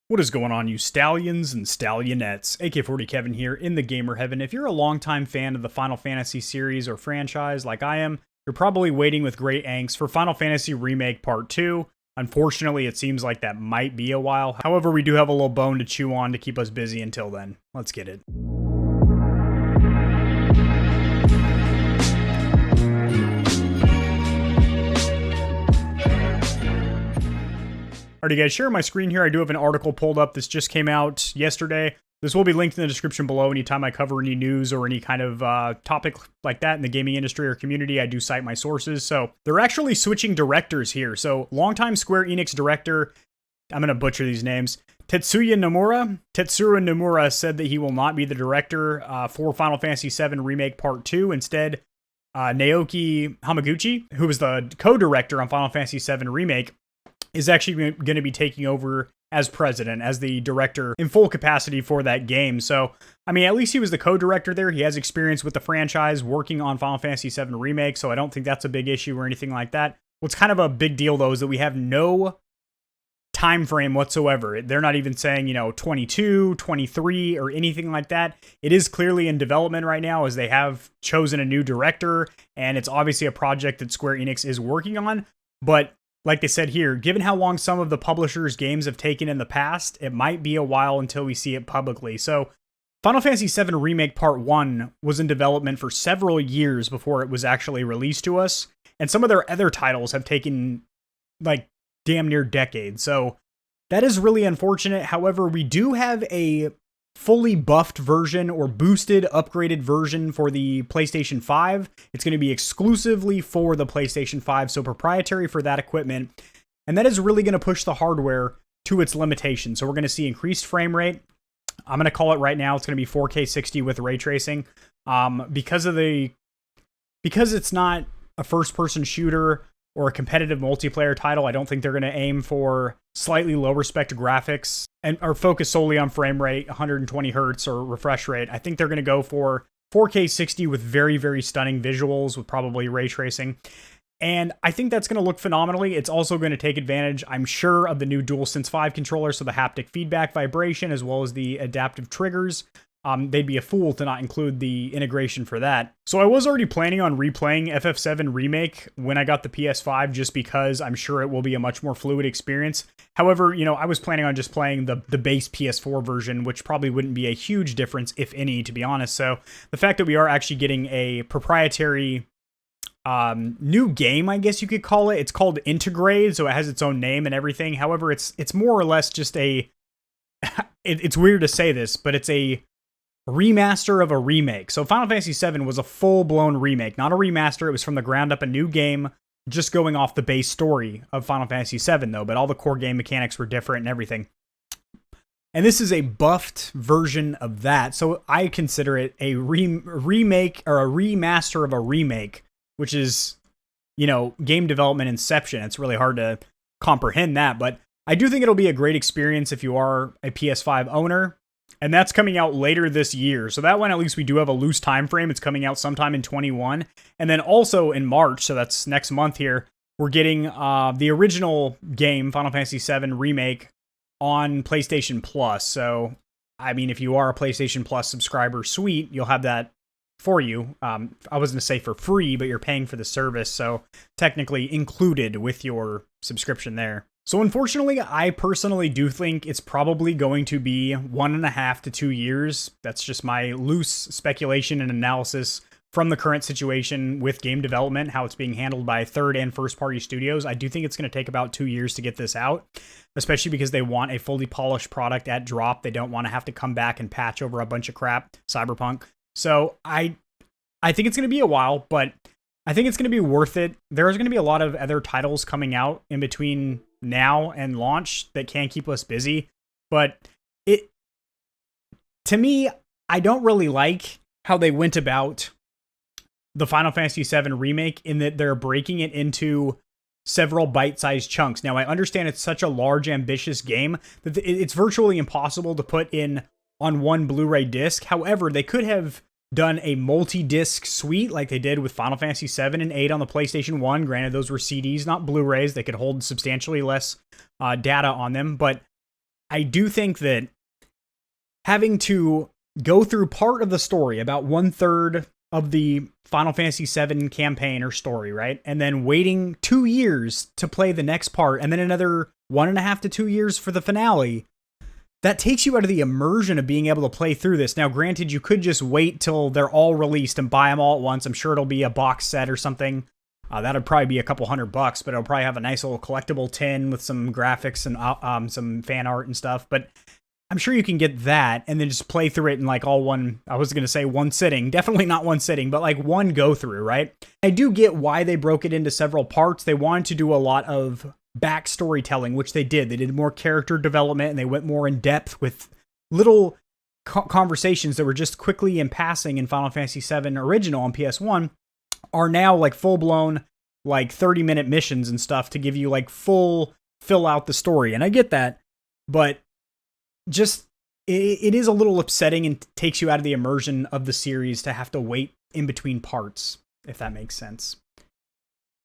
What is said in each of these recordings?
What is going on, you stallions and stallionettes? AK40 Kevin here in the gamer heaven. If you're a longtime fan of the Final Fantasy series or franchise like I am, you're probably waiting with great angst for Final Fantasy Remake Part 2. Unfortunately, it seems like that might be a while. However, we do have a little bone to chew on to keep us busy until then. Let's get it. Alrighty guys, share my screen here. I do have an article pulled up. This just came out yesterday. This will be linked in the description below. Anytime I cover any news or any kind of topic like that in the gaming industry or community, I do cite my sources. So they're actually switching directors here. So longtime Square Enix director, I'm going to butcher these names, Tetsuro Nomura said that he will not be the director for Final Fantasy VII Remake Part 2. Instead, Naoki Hamaguchi, who was the co-director on Final Fantasy VII Remake, is actually going to be taking over as president, as the director in full capacity for that game. So, I mean, at least he was the co-director there. He has experience with the franchise working on Final Fantasy VII Remake, so I don't think that's a big issue or anything like that. What's kind of a big deal, though, is that we have no time frame whatsoever. They're not even saying, 22, 23, or anything like that. It is clearly in development right now, as they have chosen a new director, and it's obviously a project that Square Enix is working on, but like they said here, given how long some of the publishers' games have taken in the past, it might be a while until we see it publicly. So, Final Fantasy VII Remake Part 1 was in development for several years before it was actually released to us, and some of their other titles have taken, damn near decades. So, that is really unfortunate. However, we do have a fully buffed version or boosted, upgraded version for the PlayStation 5. It's going to be exclusively for the PlayStation 5, so proprietary for that equipment. And that is really going to push the hardware to its limitations. So we're going to see increased frame rate. I'm going to call it right now. It's going to be 4K 60 with ray tracing. Because it's not a first-person shooter or a competitive multiplayer title, I don't think they're going to aim for slightly lower spec graphics and are focused solely on frame rate, 120 hertz or refresh rate. I think they're going to go for 4K 60 with very, very stunning visuals with probably ray tracing. And I think that's going to look phenomenally. It's also going to take advantage, I'm sure, of the new DualSense 5 controller, so the haptic feedback vibration as well as the adaptive triggers. They'd be a fool to not include the integration for that. So I was already planning on replaying FF7 Remake when I got the PS5 just because I'm sure it will be a much more fluid experience. However, I was planning on just playing the base PS4 version, which probably wouldn't be a huge difference, if any, to be honest. So the fact that we are actually getting a proprietary new game, I guess you could call it. It's called Intergrade, so it has its own name and everything. However, it's more or less just it's weird to say this, but it's a remaster of a remake. So Final Fantasy VII was a full-blown remake, not a remaster. It was from the ground up a new game, just going off the base story of Final Fantasy VII, though, but all the core game mechanics were different and everything. And this is a buffed version of that, so I consider it a remake or a remaster of a remake, which is, game development inception. It's really hard to comprehend that, but I do think it'll be a great experience if you are a PS5 owner. And that's coming out later this year. So that one, at least we do have a loose time frame. It's coming out sometime in 21. And then also in March, so that's next month here, we're getting the original game, Final Fantasy VII Remake, on PlayStation Plus. So, I mean, if you are a PlayStation Plus subscriber, sweet, you'll have that for you. I was going to say for free, but you're paying for the service. So technically included with your subscription there. So unfortunately, I personally do think it's probably going to be 1.5 to 2 years. That's just my loose speculation and analysis from the current situation with game development, how it's being handled by third and first party studios. I do think it's going to take about 2 years to get this out, especially because they want a fully polished product at drop. They don't want to have to come back and patch over a bunch of crap, Cyberpunk. So I think it's going to be a while, but I think it's going to be worth it. There's going to be a lot of other titles coming out in between now and launch that can keep us busy, but to me, I don't really like how they went about the Final Fantasy VII Remake in that they're breaking it into several bite-sized chunks. Now, I understand it's such a large, ambitious game that it's virtually impossible to put in on one Blu-ray disc. However, they could have done a multi-disc suite like they did with Final Fantasy VII and 8 on the PlayStation 1. Granted, those were CDs, not Blu-rays. They could hold substantially less data on them, but I do think that having to go through part of the story, about 1/3 of the Final Fantasy VII campaign or story, right? And then waiting 2 years to play the next part, and then another 1.5 to 2 years for the finale, that takes you out of the immersion of being able to play through this. Now, granted, you could just wait till they're all released and buy them all at once. I'm sure it'll be a box set or something. That'd probably be a couple $100, but it'll probably have a nice little collectible tin with some graphics and some fan art and stuff. But I'm sure you can get that and then just play through it in like all one, I was going to say one sitting, definitely not one sitting, but like one go through, right? I do get why they broke it into several parts. They wanted to do a lot of backstory telling, which they did. They did more character development and they went more in depth with little conversations that were just quickly in passing in Final Fantasy VII Original on PS1 are now like full blown, like 30-minute missions and stuff to give you like full fill out the story. And I get that, but just it is a little upsetting and takes you out of the immersion of the series to have to wait in between parts, if that makes sense.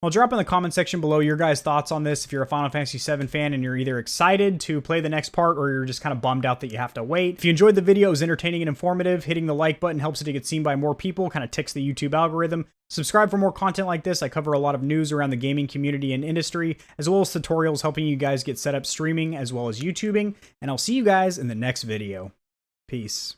Well, drop in the comment section below your guys' thoughts on this. If you're a Final Fantasy VII fan and you're either excited to play the next part or you're just kind of bummed out that you have to wait. If you enjoyed the video, it was entertaining and informative, hitting the like button helps it to get seen by more people, kind of ticks the YouTube algorithm. Subscribe for more content like this. I cover a lot of news around the gaming community and industry, as well as tutorials helping you guys get set up streaming as well as YouTubing. And I'll see you guys in the next video. Peace.